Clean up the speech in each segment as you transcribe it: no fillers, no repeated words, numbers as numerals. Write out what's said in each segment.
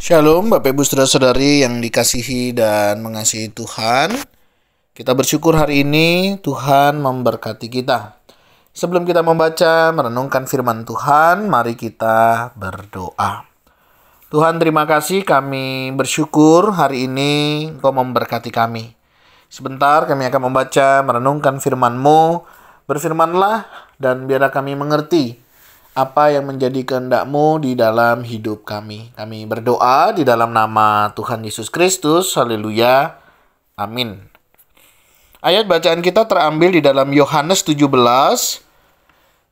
Shalom Bapak Ibu Saudara-saudari yang dikasihi dan mengasihi Tuhan. Kita bersyukur hari ini Tuhan memberkati kita. Sebelum kita membaca, merenungkan firman Tuhan, mari kita berdoa. Tuhan, terima kasih, kami bersyukur hari ini Engkau memberkati kami. Sebentar kami akan membaca, merenungkan firman-Mu. Berfirmanlah dan biarlah kami mengerti apa yang menjadi kehendak-Mu di dalam hidup kami. Kami berdoa di dalam nama Tuhan Yesus Kristus. Haleluya. Amin. Ayat bacaan kita terambil di dalam Yohanes 17,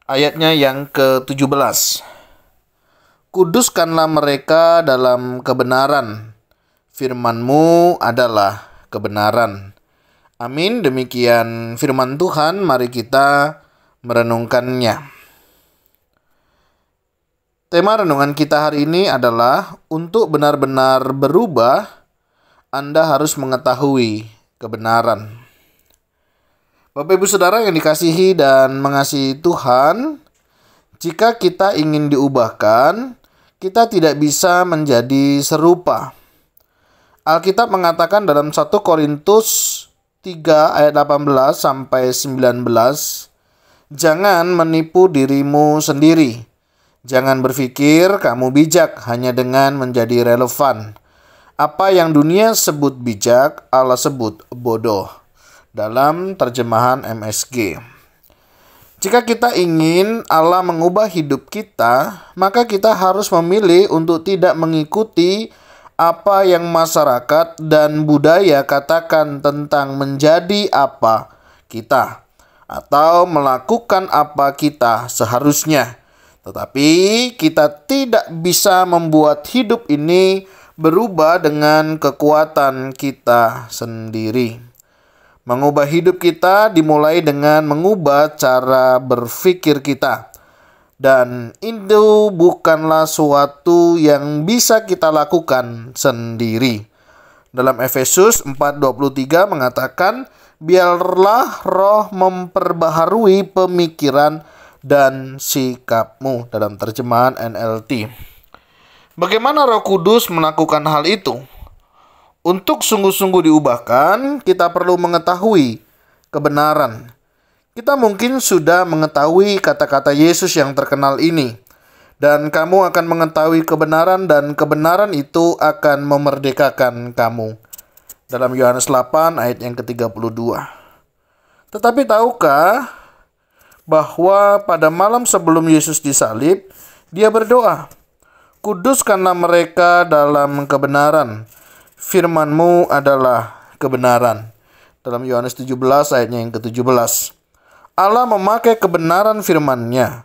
ayatnya yang ke-17. Kuduskanlah mereka dalam kebenaran. Firman-Mu adalah kebenaran. Amin. Demikian firman Tuhan, mari kita merenungkannya. Tema renungan kita hari ini adalah untuk benar-benar berubah, Anda harus mengetahui kebenaran. Bapak Ibu Saudara yang dikasihi dan mengasihi Tuhan, jika kita ingin diubahkan, kita tidak bisa menjadi serupa. Alkitab mengatakan dalam 1 Korintus 3 ayat 18 sampai 19, jangan menipu dirimu sendiri. Jangan berpikir kamu bijak hanya dengan menjadi relevan. Apa yang dunia sebut bijak, Allah sebut bodoh. Dalam terjemahan MSG. Jika kita ingin Allah mengubah hidup kita, maka kita harus memilih untuk tidak mengikuti apa yang masyarakat dan budaya katakan tentang menjadi apa kita, atau melakukan apa kita seharusnya. Tetapi kita tidak bisa membuat hidup ini berubah dengan kekuatan kita sendiri. Mengubah hidup kita dimulai dengan mengubah cara berpikir kita. Dan itu bukanlah suatu yang bisa kita lakukan sendiri. Dalam Efesus 4:23 mengatakan, biarlah Roh memperbaharui pemikiran dan sikapmu, dalam terjemahan NLT. Bagaimana Roh Kudus melakukan hal itu? Untuk sungguh-sungguh diubahkan, kita perlu mengetahui kebenaran. Kita mungkin sudah mengetahui kata-kata Yesus yang terkenal ini, dan kamu akan mengetahui kebenaran dan kebenaran itu akan memerdekakan kamu. Dalam Yohanes 8 ayat yang ke-32. Tetapi tahukah bahwa pada malam sebelum Yesus disalib, dia berdoa, kuduskanlah mereka dalam kebenaran. Firman-Mu adalah kebenaran. Dalam Yohanes 17 ayatnya yang ke-17. Allah memakai kebenaran firman-Nya,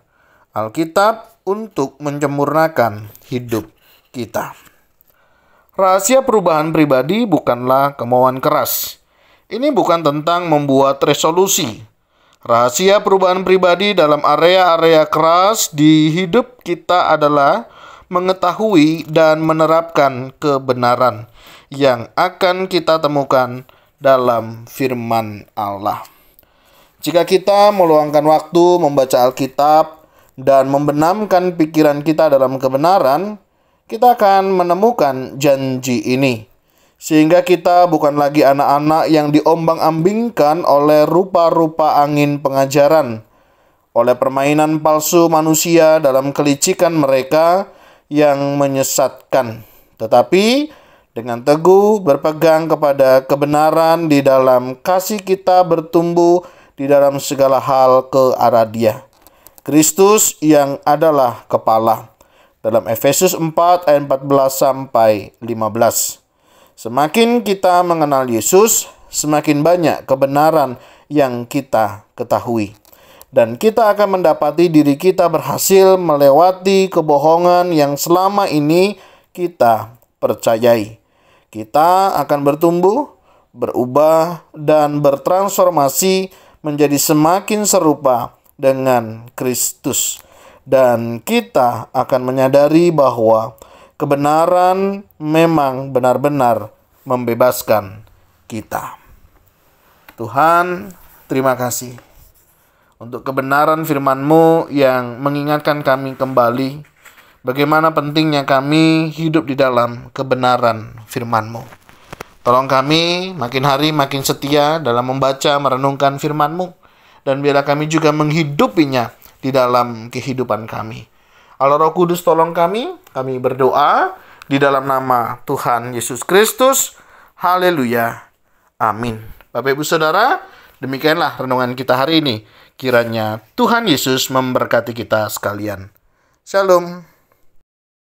Alkitab, untuk menyempurnakan hidup kita. Rahasia perubahan pribadi bukanlah kemauan keras. Ini bukan tentang membuat resolusi. Rahasia perubahan pribadi dalam area-area keras di hidup kita adalah mengetahui dan menerapkan kebenaran yang akan kita temukan dalam firman Allah. Jika kita meluangkan waktu membaca Alkitab dan membenamkan pikiran kita dalam kebenaran, kita akan menemukan janji ini. Sehingga kita bukan lagi anak-anak yang diombang-ambingkan oleh rupa-rupa angin pengajaran, oleh permainan palsu manusia dalam kelicikan mereka yang menyesatkan. Tetapi dengan teguh berpegang kepada kebenaran di dalam kasih kita bertumbuh di dalam segala hal ke arah Dia, Kristus yang adalah kepala. Dalam Efesus 4 ayat 14 sampai 15. Semakin kita mengenal Yesus, semakin banyak kebenaran yang kita ketahui. Dan kita akan mendapati diri kita berhasil melewati kebohongan yang selama ini kita percayai. Kita akan bertumbuh, berubah, dan bertransformasi menjadi semakin serupa dengan Kristus. Dan kita akan menyadari bahwa kebenaran memang benar-benar membebaskan kita. Tuhan, terima kasih untuk kebenaran firman-Mu yang mengingatkan kami kembali bagaimana pentingnya kami hidup di dalam kebenaran firman-Mu. Tolong kami makin hari makin setia dalam membaca, merenungkan firman-Mu. Dan biarlah kami juga menghidupinya di dalam kehidupan kami. Allah Roh Kudus tolong kami berdoa di dalam nama Tuhan Yesus Kristus. Haleluya. Amin. Bapak Ibu Saudara, demikianlah renungan kita hari ini. Kiranya Tuhan Yesus memberkati kita sekalian. Shalom.